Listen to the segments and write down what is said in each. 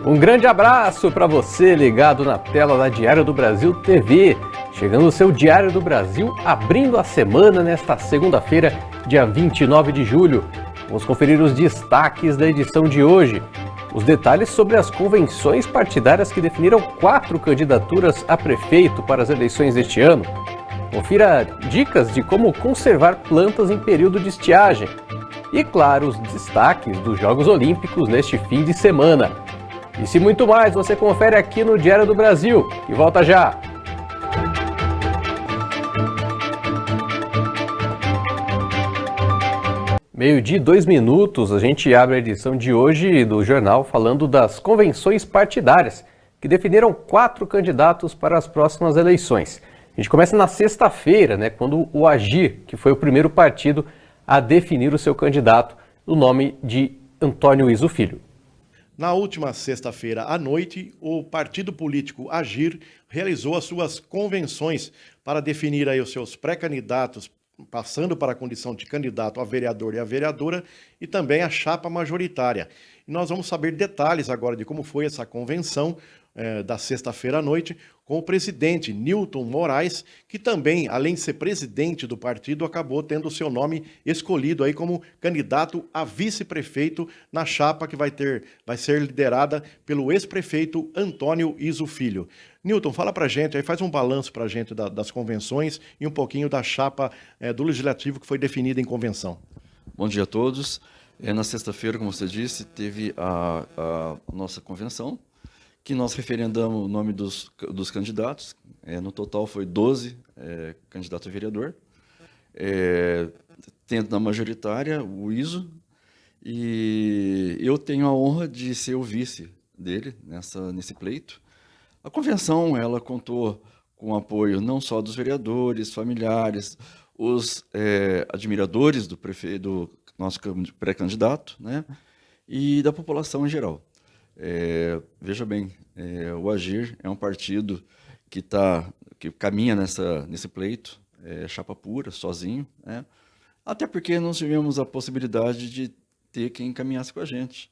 Um grande abraço para você ligado na tela da Diário do Brasil TV. Chegando o seu Diário do Brasil, abrindo a semana nesta segunda-feira, dia 29 de julho. Vamos conferir os destaques da edição de hoje. Os detalhes sobre as convenções partidárias que definiram 4 candidaturas a prefeito para as eleições deste ano. Confira dicas de como conservar plantas em período de estiagem. E, claro, os destaques dos Jogos Olímpicos neste fim de semana. Isso e muito mais você confere aqui no Diário do Brasil. E volta já! Meio-dia e 2 minutos, a gente abre a edição de hoje do jornal falando das convenções partidárias, que definiram 4 candidatos para as próximas eleições. A gente começa na sexta-feira, quando o Agir, que foi o primeiro partido a definir o seu candidato, o nome de Antônio Izzo Filho. Na última sexta-feira à noite, o partido político Agir realizou as suas convenções para definir aí os seus pré-candidatos, passando para a condição de candidato a vereador e a vereadora, e também a chapa majoritária. E nós vamos saber detalhes agora de como foi essa convenção da sexta-feira à noite, com o presidente Newton Moraes, que também, além de ser presidente do partido, acabou tendo o seu nome escolhido aí como candidato a vice-prefeito na chapa que vai ser liderada pelo ex-prefeito Antônio Izzo Filho. Newton, fala pra gente, aí faz um balanço pra gente das convenções e um pouquinho da chapa do Legislativo que foi definida em convenção. Bom dia a todos. Na sexta-feira, como você disse, teve a nossa convenção, que nós referendamos o nome dos candidatos. No total foi 12 candidatos a vereador. Tendo na majoritária o Izzo, e eu tenho a honra de ser o vice dele nesse pleito. A convenção ela contou com o apoio não só dos vereadores, familiares, os admiradores do prefeito, do nosso pré-candidato, e da população em geral. Veja bem, o Agir é um partido que caminha nesse pleito, chapa pura, sozinho, até porque não tivemos a possibilidade de ter quem caminhasse com a gente.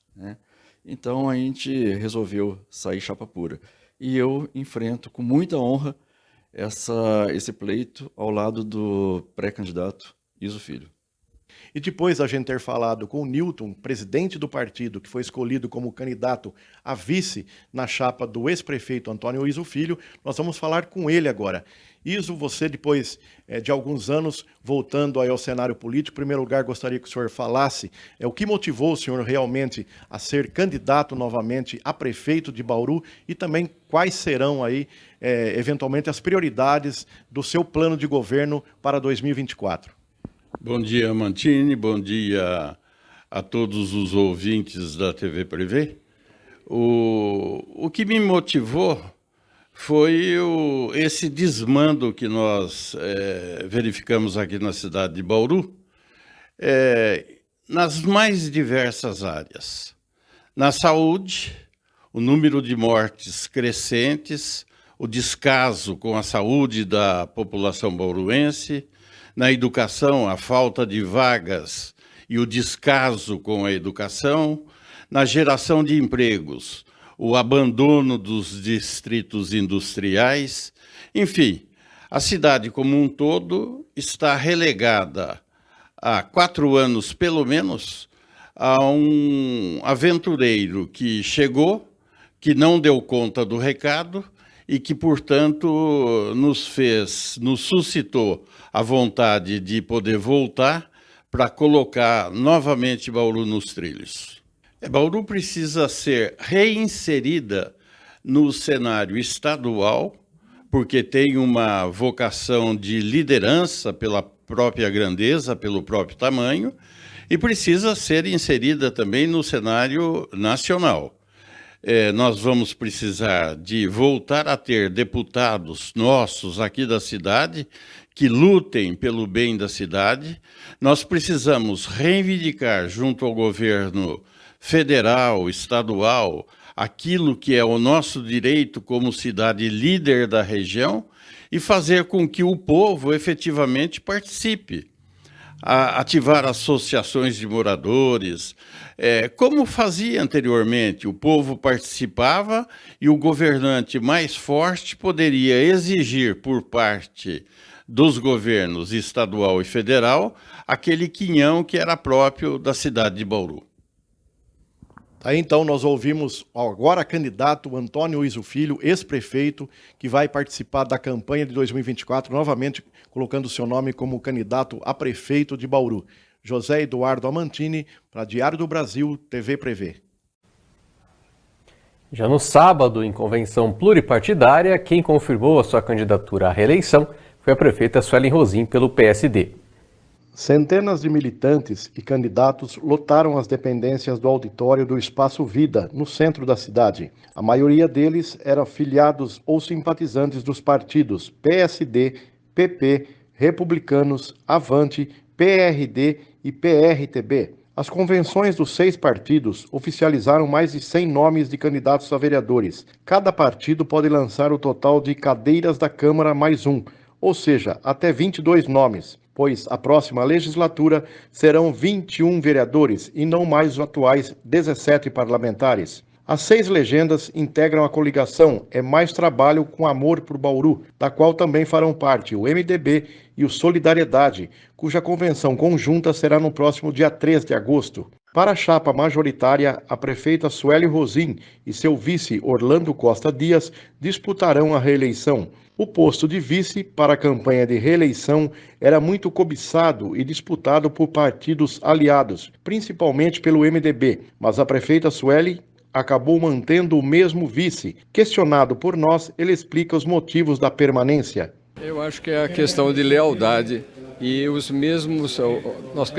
Então a gente resolveu sair chapa pura. E eu enfrento com muita honra esse pleito ao lado do pré-candidato Izzo Filho. E depois da gente ter falado com o Newton, presidente do partido, que foi escolhido como candidato a vice na chapa do ex-prefeito Antônio Izzo Filho, nós vamos falar com ele agora. Izzo, você depois de alguns anos voltando aí ao cenário político, em primeiro lugar gostaria que o senhor falasse o que motivou o senhor realmente a ser candidato novamente a prefeito de Bauru e também quais serão aí eventualmente as prioridades do seu plano de governo para 2024. Bom dia, Mantini. Bom dia a todos os ouvintes da TV Privé. O que me motivou foi esse desmando que nós verificamos aqui na cidade de Bauru, nas mais diversas áreas. Na saúde, o número de mortes crescentes, o descaso com a saúde da população bauruense. Na educação, a falta de vagas e o descaso com a educação. Na geração de empregos, o abandono dos distritos industriais. Enfim, a cidade como um todo está relegada há 4 anos, pelo menos, a um aventureiro que chegou, que não deu conta do recado e que, portanto, nos suscitou a vontade de poder voltar para colocar novamente Bauru nos trilhos. Bauru precisa ser reinserida no cenário estadual, porque tem uma vocação de liderança pela própria grandeza, pelo próprio tamanho, e precisa ser inserida também no cenário nacional. Nós vamos precisar de voltar a ter deputados nossos aqui da cidade que lutem pelo bem da cidade. Nós precisamos reivindicar junto ao governo federal, estadual, aquilo que é o nosso direito como cidade líder da região e fazer com que o povo efetivamente participe. ativar associações de moradores, como fazia anteriormente. O povo participava e o governante mais forte poderia exigir por parte dos governos estadual e federal aquele quinhão que era próprio da cidade de Bauru. Aí então nós ouvimos agora candidato Antônio Iso Filho, ex-prefeito, que vai participar da campanha de 2024, novamente colocando seu nome como candidato a prefeito de Bauru. José Eduardo Amantini, para Diário do Brasil, TV Prevê. Já no sábado, em convenção pluripartidária, quem confirmou a sua candidatura à reeleição foi a prefeita Suelen Rosim, pelo PSD. Centenas de militantes e candidatos lotaram as dependências do auditório do Espaço Vida, no centro da cidade. A maioria deles eram filiados ou simpatizantes dos partidos PSD, PP, Republicanos, Avante, PRD e PRTB. As convenções dos 6 partidos oficializaram mais de 100 nomes de candidatos a vereadores. Cada partido pode lançar o total de cadeiras da Câmara mais um, ou seja, até 22 nomes, pois a próxima legislatura serão 21 vereadores e não mais os atuais 17 parlamentares. As 6 legendas integram a coligação É Mais Trabalho com Amor por Bauru, da qual também farão parte o MDB e o Solidariedade, cuja convenção conjunta será no próximo dia 3 de agosto. Para a chapa majoritária, a prefeita Suelen Rosim e seu vice Orlando Costa Dias disputarão a reeleição. O posto de vice para a campanha de reeleição era muito cobiçado e disputado por partidos aliados, principalmente pelo MDB, mas a prefeita Suelen acabou mantendo o mesmo vice. Questionado por nós, ele explica os motivos da permanência. Eu acho que é a questão de lealdade e os mesmos, nós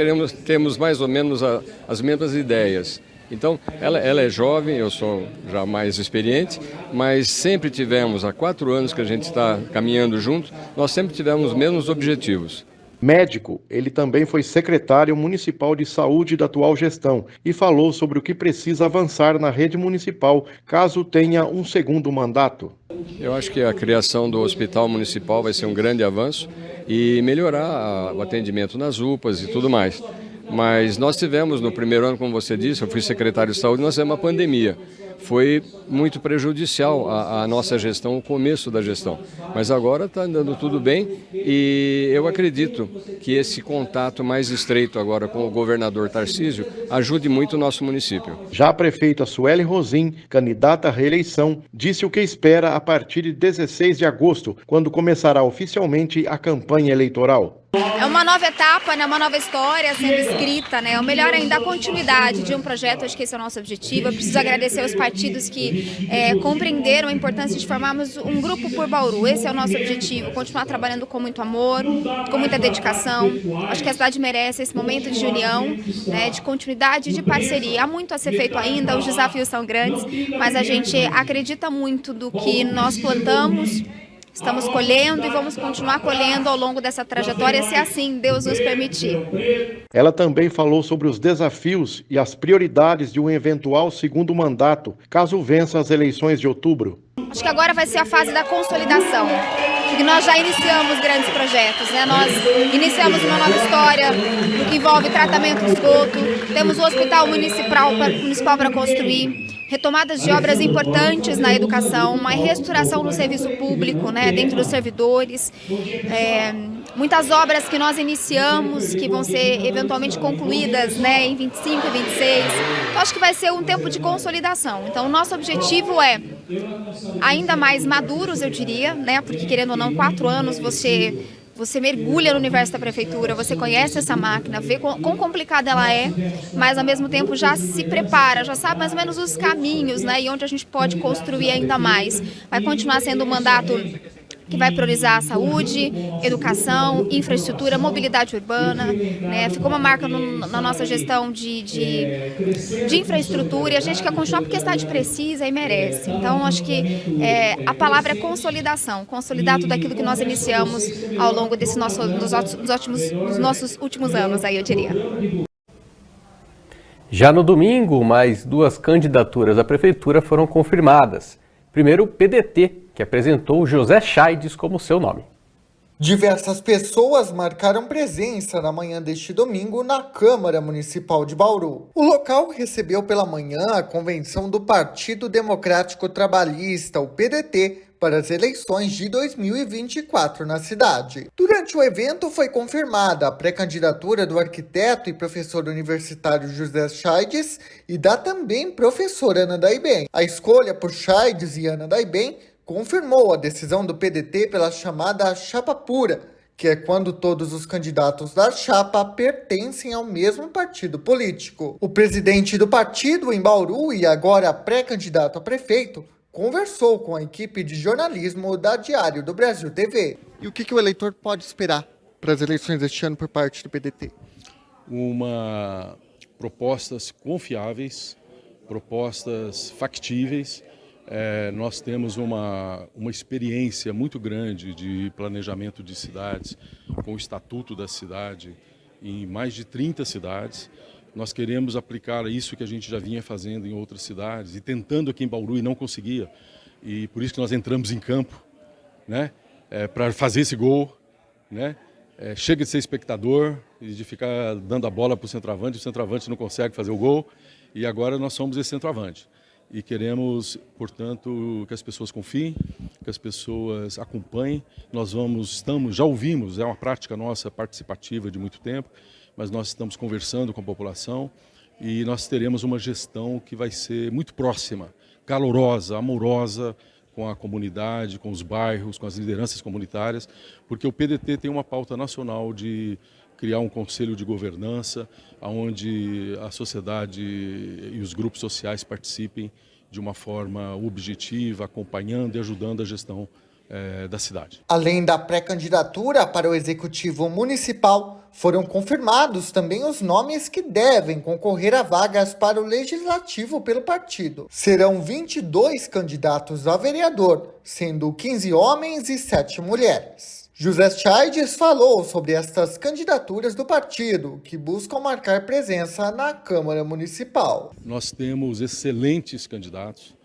temos mais ou menos as mesmas ideias. Então, ela é jovem, eu sou já mais experiente, mas sempre tivemos, há 4 anos que a gente está caminhando junto, nós sempre tivemos os mesmos objetivos. Médico, ele também foi secretário municipal de saúde da atual gestão e falou sobre o que precisa avançar na rede municipal caso tenha um segundo mandato. Eu acho que a criação do hospital municipal vai ser um grande avanço e melhorar o atendimento nas UPAs e tudo mais. Mas nós tivemos no primeiro ano, como você disse, eu fui secretário de saúde, nós tivemos uma pandemia. Foi muito prejudicial a nossa gestão, o começo da gestão. Mas agora está andando tudo bem e eu acredito que esse contato mais estreito agora com o governador Tarcísio ajude muito o nosso município. Já a prefeita Suelen Rosim, candidata à reeleição, disse o que espera a partir de 16 de agosto, quando começará oficialmente a campanha eleitoral. É uma nova etapa, né? Uma nova história sendo escrita, né? O melhor ainda a continuidade de um projeto, acho que esse é o nosso objetivo. Eu preciso agradecer aos partidos que compreenderam a importância de formarmos um grupo por Bauru. Esse é o nosso objetivo, continuar trabalhando com muito amor, com muita dedicação. Acho que a cidade merece esse momento de união, né? De continuidade e de parceria. Há muito a ser feito ainda, os desafios são grandes, mas a gente acredita muito do que nós plantamos. Estamos colhendo e vamos continuar colhendo ao longo dessa trajetória, se assim Deus nos permitir. Ela também falou sobre os desafios e as prioridades de um eventual segundo mandato, caso vença as eleições de outubro. Acho que agora vai ser a fase da consolidação, porque nós já iniciamos grandes projetos, né? Nós iniciamos uma nova história no que envolve tratamento de esgoto, temos o hospital municipal para construir, retomadas de obras importantes na educação, uma reestruturação do serviço público, né, dentro dos servidores, muitas obras que nós iniciamos, que vão ser eventualmente concluídas, né, em 25 e 26. Então, acho que vai ser um tempo de consolidação. Então, o nosso objetivo é ainda mais maduros, eu diria, né, porque querendo ou não, 4 anos você mergulha no universo da prefeitura, você conhece essa máquina, vê quão complicada ela é, mas ao mesmo tempo já se prepara, já sabe mais ou menos os caminhos, né, e onde a gente pode construir ainda mais. Vai continuar sendo um mandato que vai priorizar a saúde, educação, infraestrutura, mobilidade urbana, né? Ficou uma marca na nossa gestão de infraestrutura e a gente quer continuar porque a cidade precisa e merece. Então, acho que a palavra é consolidação, consolidar tudo aquilo que nós iniciamos ao longo dos nossos últimos anos, aí eu diria. Já no domingo, mais 2 candidaturas à prefeitura foram confirmadas. Primeiro, o PDT, que apresentou José Chaides como seu nome. Diversas pessoas marcaram presença na manhã deste domingo na Câmara Municipal de Bauru. O local recebeu pela manhã a convenção do Partido Democrático Trabalhista, o PDT, para as eleições de 2024 na cidade. Durante o evento foi confirmada a pré-candidatura do arquiteto e professor universitário José Chaides e da também professora Ana Daibem. A escolha por Chaides e Ana Daibem confirmou a decisão do PDT pela chamada chapa pura, que é quando todos os candidatos da chapa pertencem ao mesmo partido político. O presidente do partido em Bauru e agora pré-candidato a prefeito conversou com a equipe de jornalismo da Diário do Brasil TV. E o que o eleitor pode esperar para as eleições deste ano por parte do PDT? Propostas confiáveis, propostas factíveis. Nós temos uma experiência muito grande de planejamento de cidades, com o Estatuto da Cidade, em mais de 30 cidades. Nós queremos aplicar isso que a gente já vinha fazendo em outras cidades e tentando aqui em Bauru e não conseguia. E por isso que nós entramos em campo, né, para fazer esse gol, né? Chega de ser espectador e de ficar dando a bola para o centroavante não consegue fazer o gol. E agora nós somos esse centroavante. E queremos, portanto, que as pessoas confiem, que as pessoas acompanhem. Já ouvimos, é uma prática nossa participativa de muito tempo, mas nós estamos conversando com a população e nós teremos uma gestão que vai ser muito próxima, calorosa, amorosa com a comunidade, com os bairros, com as lideranças comunitárias, porque o PDT tem uma pauta nacional de criar um conselho de governança, onde a sociedade e os grupos sociais participem de uma forma objetiva, acompanhando e ajudando a gestão da cidade. Além da pré-candidatura para o Executivo Municipal, foram confirmados também os nomes que devem concorrer a vagas para o Legislativo pelo partido. Serão 22 candidatos a vereador, sendo 15 homens e 7 mulheres. José Chaides falou sobre estas candidaturas do partido, que buscam marcar presença na Câmara Municipal. Nós temos excelentes candidatos,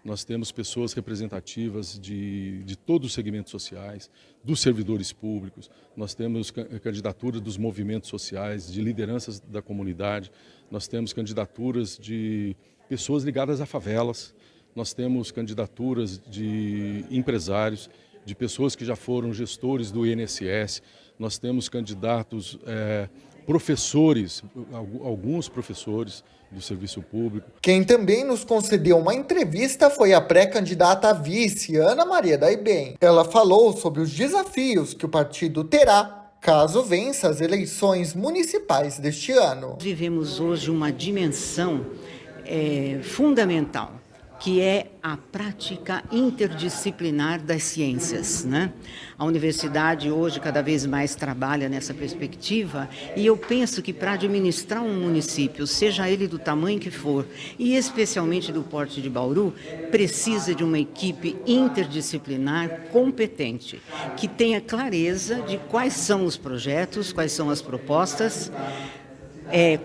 nós temos pessoas representativas de todos os segmentos sociais, dos servidores públicos, nós temos candidaturas dos movimentos sociais, de lideranças da comunidade, nós temos candidaturas de pessoas ligadas a favelas, nós temos candidaturas de empresários, de pessoas que já foram gestores do INSS, nós temos candidatos, professores, alguns professores do serviço público. Quem também nos concedeu uma entrevista foi a pré-candidata a vice, Ana Maria Daibem. Ela falou sobre os desafios que o partido terá caso vença as eleições municipais deste ano. Vivemos hoje uma dimensão fundamental, que é a prática interdisciplinar das ciências, né? A universidade hoje cada vez mais trabalha nessa perspectiva e eu penso que para administrar um município, seja ele do tamanho que for, e especialmente do porte de Bauru, precisa de uma equipe interdisciplinar competente, que tenha clareza de quais são os projetos, quais são as propostas,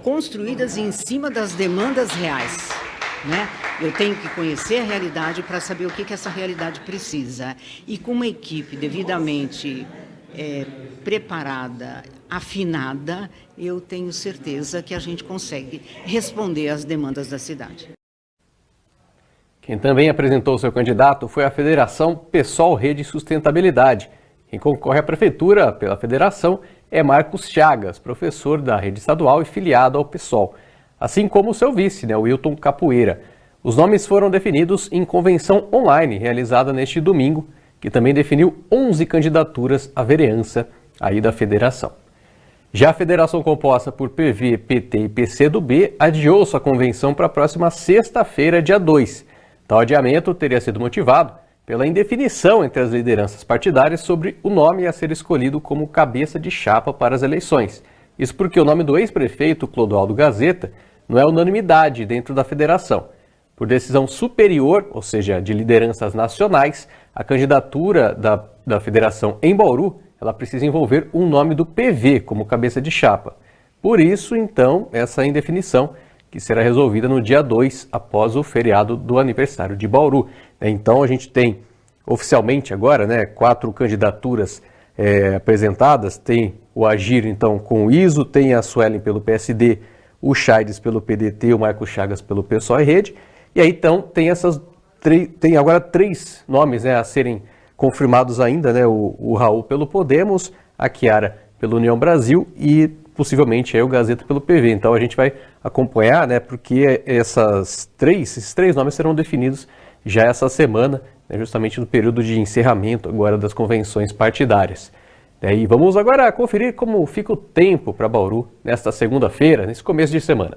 construídas em cima das demandas reais. Né? Eu tenho que conhecer a realidade para saber o que essa realidade precisa. E com uma equipe devidamente preparada, afinada, eu tenho certeza que a gente consegue responder às demandas da cidade. Quem também apresentou seu candidato foi a Federação PSOL Rede Sustentabilidade. Quem concorre à prefeitura pela federação é Marcos Chagas, professor da rede estadual e filiado ao PSOL. Assim como o seu vice, o Wilton Capoeira. Os nomes foram definidos em convenção online realizada neste domingo, que também definiu 11 candidaturas à vereança aí da federação. Já a federação composta por PV, PT e PCdoB adiou sua convenção para a próxima sexta-feira, dia 2. Tal adiamento teria sido motivado pela indefinição entre as lideranças partidárias sobre o nome a ser escolhido como cabeça de chapa para as eleições. Isso porque o nome do ex-prefeito Clodoaldo Gazeta não é unanimidade dentro da federação. Por decisão superior, ou seja, de lideranças nacionais, a candidatura da federação em Bauru, ela precisa envolver um nome do PV como cabeça de chapa. Por isso, então, essa indefinição que será resolvida no dia 2, após o feriado do aniversário de Bauru. Então, a gente tem oficialmente agora 4 candidaturas apresentadas. Tem o Agir, então, com o ISO, tem a Suelen pelo PSD, o Chaides pelo PDT, o Marco Chagas pelo PSOL e Rede. E aí, então, tem agora 3 nomes, né, a serem confirmados ainda, né, o Raul pelo Podemos, a Chiara pelo União Brasil e possivelmente aí o Gazeta pelo PV. Então a gente vai acompanhar, né, porque esses três nomes serão definidos já essa semana, né, justamente no período de encerramento agora das convenções partidárias. E vamos agora conferir como fica o tempo para Bauru nesta segunda-feira, nesse começo de semana.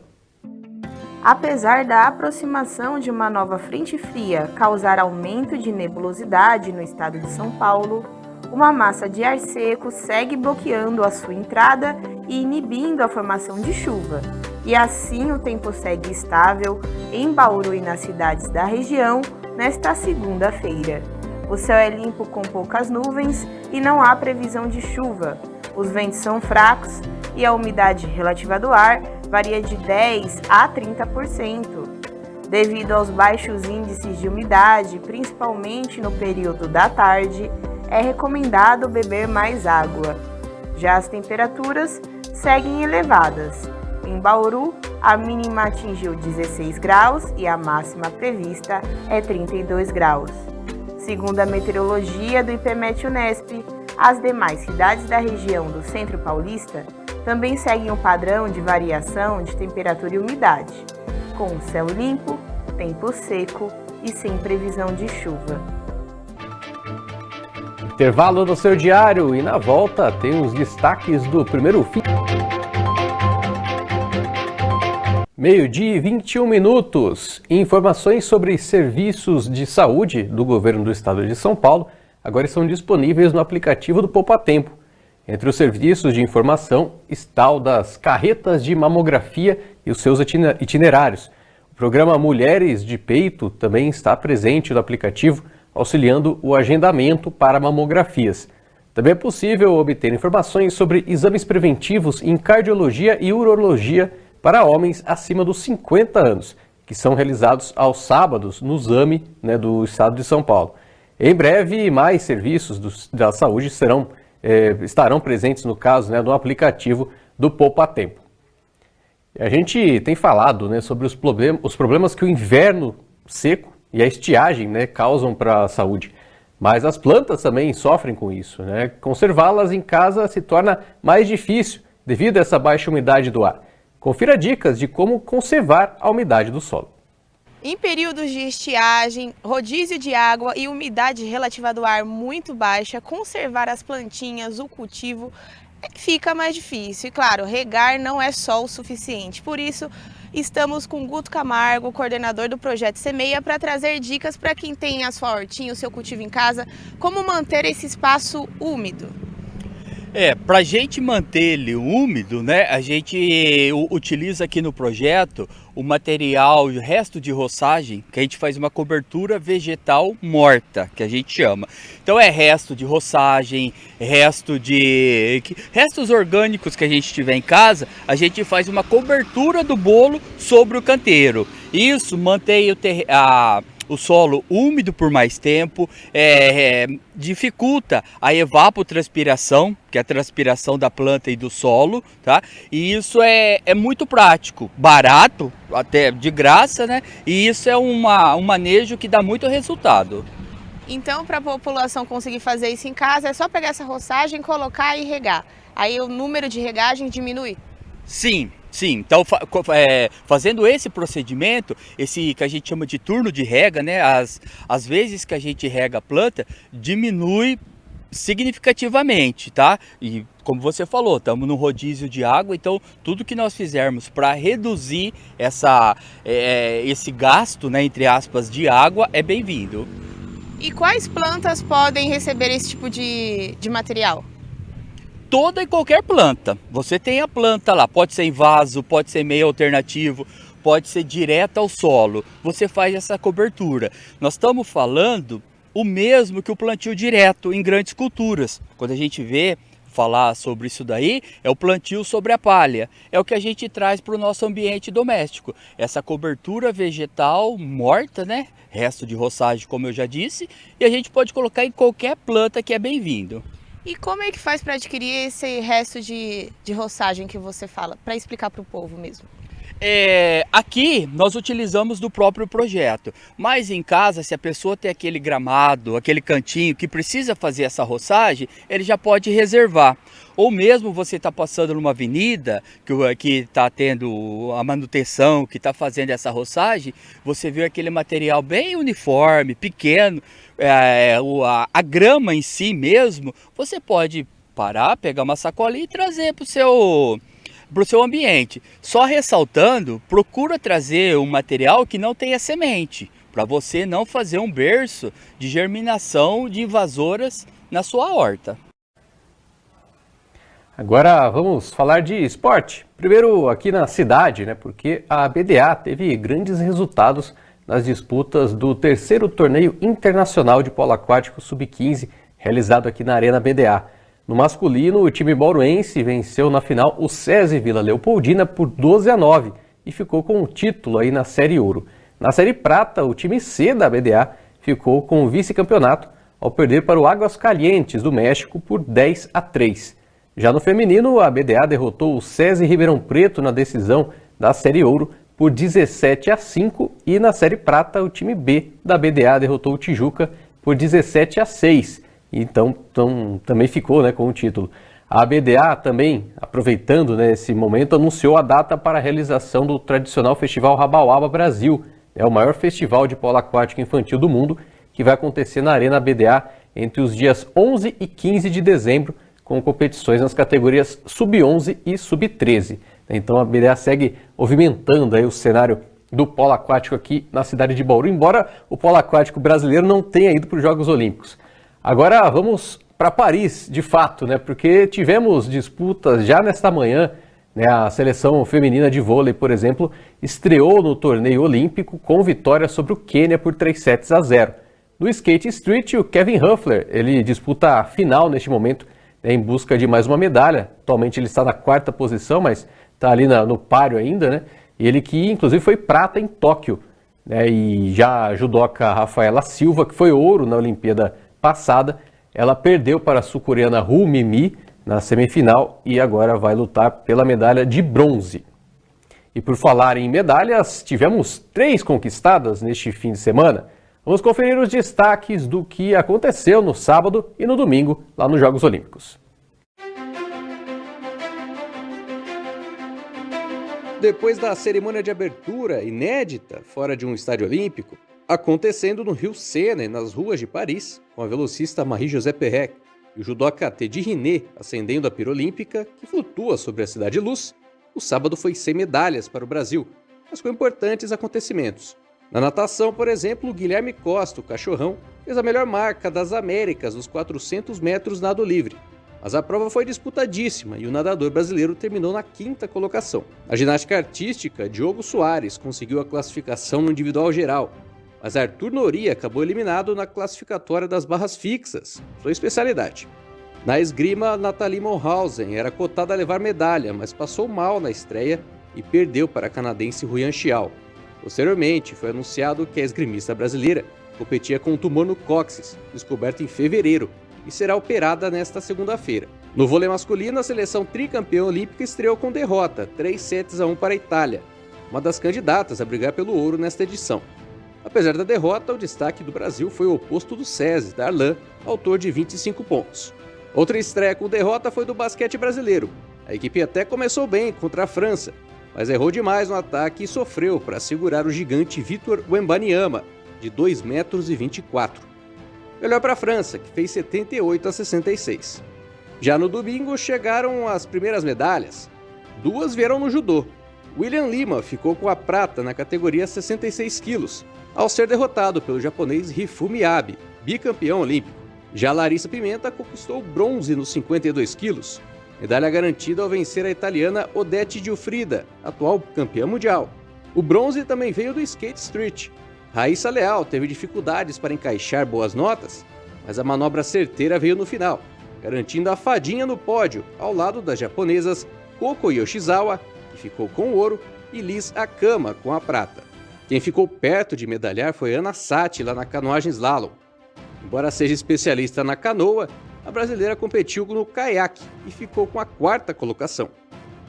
Apesar da aproximação de uma nova frente fria causar aumento de nebulosidade no estado de São Paulo, uma massa de ar seco segue bloqueando a sua entrada e inibindo a formação de chuva. E assim o tempo segue estável em Bauru e nas cidades da região nesta segunda-feira. O céu é limpo com poucas nuvens e não há previsão de chuva. Os ventos são fracos e a umidade relativa do ar varia de 10% a 30%. Devido aos baixos índices de umidade, principalmente no período da tarde, é recomendado beber mais água. Já as temperaturas seguem elevadas. Em Bauru, a mínima atingiu 16 graus e a máxima prevista é 32 graus. Segundo a meteorologia do IPMET-UNESP, as demais cidades da região do Centro Paulista também seguem um padrão de variação de temperatura e umidade, com céu limpo, tempo seco e sem previsão de chuva. Intervalo no seu diário e na volta tem os destaques do primeiro fim. 12h21. Informações sobre serviços de saúde do governo do estado de São Paulo agora estão disponíveis no aplicativo do Poupa Tempo. Entre os serviços de informação está o das carretas de mamografia e os seus itinerários. O programa Mulheres de Peito também está presente no aplicativo, auxiliando o agendamento para mamografias. Também é possível obter informações sobre exames preventivos em cardiologia e urologia para homens acima dos 50 anos, que são realizados aos sábados no Exame, né, do estado de São Paulo. Em breve, mais serviços da saúde estarão presentes, no caso, né, no aplicativo do Poupa Tempo. A gente tem falado, né, sobre os problemas que o inverno seco e a estiagem, né, causam para a saúde. Mas as plantas também sofrem com isso, né? Conservá-las em casa se torna mais difícil devido a essa baixa umidade do ar. Confira dicas de como conservar a umidade do solo. Em períodos de estiagem, rodízio de água e umidade relativa do ar muito baixa, conservar as plantinhas, o cultivo, fica mais difícil. E claro, regar não é só o suficiente. Por isso, estamos com o Guto Camargo, coordenador do Projeto Semeia, para trazer dicas para quem tem a sua hortinha, o seu cultivo em casa, como manter esse espaço úmido. Para a gente manter ele úmido, né, a gente utiliza aqui no projeto o material, o resto de roçagem, que a gente faz uma cobertura vegetal morta, que a gente chama. Então é resto de roçagem, restos orgânicos que a gente tiver em casa, a gente faz uma cobertura do bolo sobre o canteiro. Isso mantém o solo úmido por mais tempo, dificulta a evapotranspiração, que é a transpiração da planta e do solo, tá? E isso é muito prático, barato, até de graça, né? E isso é um manejo que dá muito resultado. Então, para a população conseguir fazer isso em casa, é só pegar essa roçagem, colocar e regar. Aí o número de regagem diminui? Sim. Então fazendo esse procedimento, esse que a gente chama de turno de rega, né, as vezes que a gente rega a planta, diminui significativamente, tá? E como você falou, estamos no rodízio de água, então tudo que nós fizermos para reduzir esse gasto, né, entre aspas, de água é bem-vindo. E quais plantas podem receber esse tipo de material? Toda e qualquer planta. Você tem a planta lá, pode ser em vaso, pode ser meio alternativo, pode ser direto ao solo. Você faz essa cobertura. Nós estamos falando o mesmo que o plantio direto em grandes culturas. Quando a gente vê falar sobre isso daí, é o plantio sobre a palha. É o que a gente traz para o nosso ambiente doméstico. Essa cobertura vegetal morta, né? Resto de roçagem, como eu já disse, e a gente pode colocar em qualquer planta que é bem-vindo. E como é que faz para adquirir esse resto de roçagem que você fala? Para explicar para o povo mesmo. Aqui nós utilizamos do próprio projeto, mas em casa, se a pessoa tem aquele gramado, aquele cantinho que precisa fazer essa roçagem, ele já pode reservar. Ou mesmo você está passando numa avenida que está tendo a manutenção, que está fazendo essa roçagem, você vê aquele material bem uniforme, pequeno, a grama em si mesmo, você pode parar, pegar uma sacolinha e trazer para o seu ambiente. Só ressaltando, procura trazer um material que não tenha semente, para você não fazer um berço de germinação de invasoras na sua horta. Agora vamos falar de esporte. Primeiro aqui na cidade, né? Porque a BDA teve grandes resultados nas disputas do 3º torneio internacional de polo aquático sub-15, realizado aqui na Arena BDA. No masculino, o time bauruense venceu na final o SESI Vila Leopoldina por 12-9 e ficou com o título aí na Série Ouro. Na Série Prata, o time C da BDA ficou com o vice-campeonato ao perder para o Águas Calientes do México por 10-3. Já no feminino, a BDA derrotou o SESI Ribeirão Preto na decisão da Série Ouro por 17-5 e na Série Prata, o time B da BDA derrotou o Tijuca por 17-6. Então também ficou, né, com o título. A BDA também, aproveitando, né, esse momento, anunciou a data para a realização do tradicional Festival Rabauaba Brasil, o maior festival de polo aquático infantil do mundo, que vai acontecer na Arena BDA entre os dias 11 e 15 de dezembro, com competições nas categorias Sub-11 e Sub-13. Então a BDA segue movimentando aí o cenário do polo aquático aqui na cidade de Bauru, embora o polo aquático brasileiro não tenha ido para os Jogos Olímpicos. Agora vamos para Paris, de fato, né? Porque tivemos disputas já nesta manhã, né? A seleção feminina de vôlei, por exemplo, estreou no torneio olímpico com vitória sobre o Quênia por 3-0. No skate street, o Kevin Huffler, ele disputa a final neste momento, né, em busca de mais uma medalha. Atualmente ele está na 4ª posição, mas está ali no páreo ainda, né? E ele que inclusive foi prata em Tóquio, né? E já a judoca Rafaela Silva, que foi ouro na Olimpíada passada, ela perdeu para a sul-coreana Ru Mimi na semifinal e agora vai lutar pela medalha de bronze. E por falar em medalhas, tivemos 3 conquistadas neste fim de semana. Vamos conferir os destaques do que aconteceu no sábado e no domingo lá nos Jogos Olímpicos. Depois da cerimônia de abertura inédita fora de um estádio olímpico, acontecendo no Rio Sena e nas ruas de Paris, com a velocista Marie-José Pérec e o judoca Teddy Riné acendendo a pira olímpica que flutua sobre a Cidade Luz, o sábado foi sem medalhas para o Brasil, mas com importantes acontecimentos. Na natação, por exemplo, o Guilherme Costa, o cachorrão, fez a melhor marca das Américas nos 400 metros nado livre. Mas a prova foi disputadíssima e o nadador brasileiro terminou na 5ª colocação. Na ginástica artística, Diogo Soares conseguiu a classificação no individual geral, mas Arthur Nori acabou eliminado na classificatória das barras fixas, sua especialidade. Na esgrima, Nathalie Monhausen era cotada a levar medalha, mas passou mal na estreia e perdeu para a canadense Ruyan Chiao. Posteriormente, foi anunciado que a esgrimista brasileira competia com um tumor no cóccix, descoberto em fevereiro, e será operada nesta segunda-feira. No vôlei masculino, a seleção tricampeã olímpica estreou com derrota, 3-1 para a Itália, uma das candidatas a brigar pelo ouro nesta edição. Apesar da derrota, o destaque do Brasil foi o oposto do SESI, Darlan, autor de 25 pontos. Outra estreia com derrota foi do basquete brasileiro. A equipe até começou bem contra a França, mas errou demais no ataque e sofreu para segurar o gigante Victor Wembanyama, de 2,24 m. Melhor para a França, que fez 78-66. Já no domingo chegaram as primeiras medalhas. 2 vieram no judô. William Lima ficou com a prata na categoria 66 quilos, ao ser derrotado pelo japonês Hifumi Abe, bicampeão olímpico. Já Larissa Pimenta conquistou o bronze nos 52 quilos, medalha garantida ao vencer a italiana Odete Giuffrida, atual campeã mundial. O bronze também veio do skate street. Raíssa Leal teve dificuldades para encaixar boas notas, mas a manobra certeira veio no final, garantindo a fadinha no pódio, ao lado das japonesas Koko Yoshizawa, que ficou com o ouro, e Liz Akama com a prata. Quem ficou perto de medalhar foi Ana Sati, lá na canoagem slalom. Embora seja especialista na canoa, a brasileira competiu no caiaque e ficou com a 4ª colocação.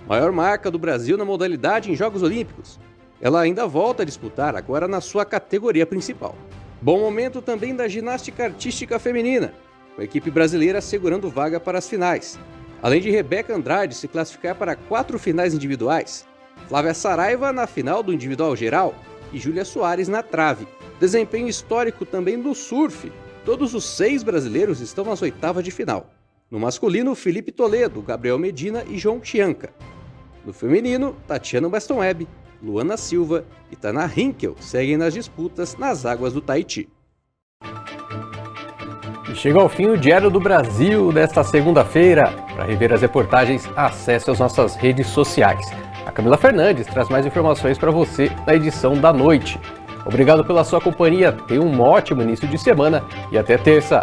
Maior marca do Brasil na modalidade em Jogos Olímpicos. Ela ainda volta a disputar agora na sua categoria principal. Bom momento também da ginástica artística feminina, com a equipe brasileira segurando vaga para as finais. Além de Rebeca Andrade se classificar para 4 finais individuais, Flávia Saraiva na final do individual geral e Júlia Soares na trave. Desempenho histórico também no surf. Todos os 6 brasileiros estão nas oitavas de final. No masculino, Felipe Toledo, Gabriel Medina e João Chianca. No feminino, Tatiana Baston-Webb, Luana Silva e Tana Hinkel seguem nas disputas nas águas do Tahiti. E chega ao fim o Diário do Brasil desta segunda-feira. Para rever as reportagens, acesse as nossas redes sociais. A Camila Fernandes traz mais informações para você na edição da noite. Obrigado pela sua companhia, tenha um ótimo início de semana e até terça.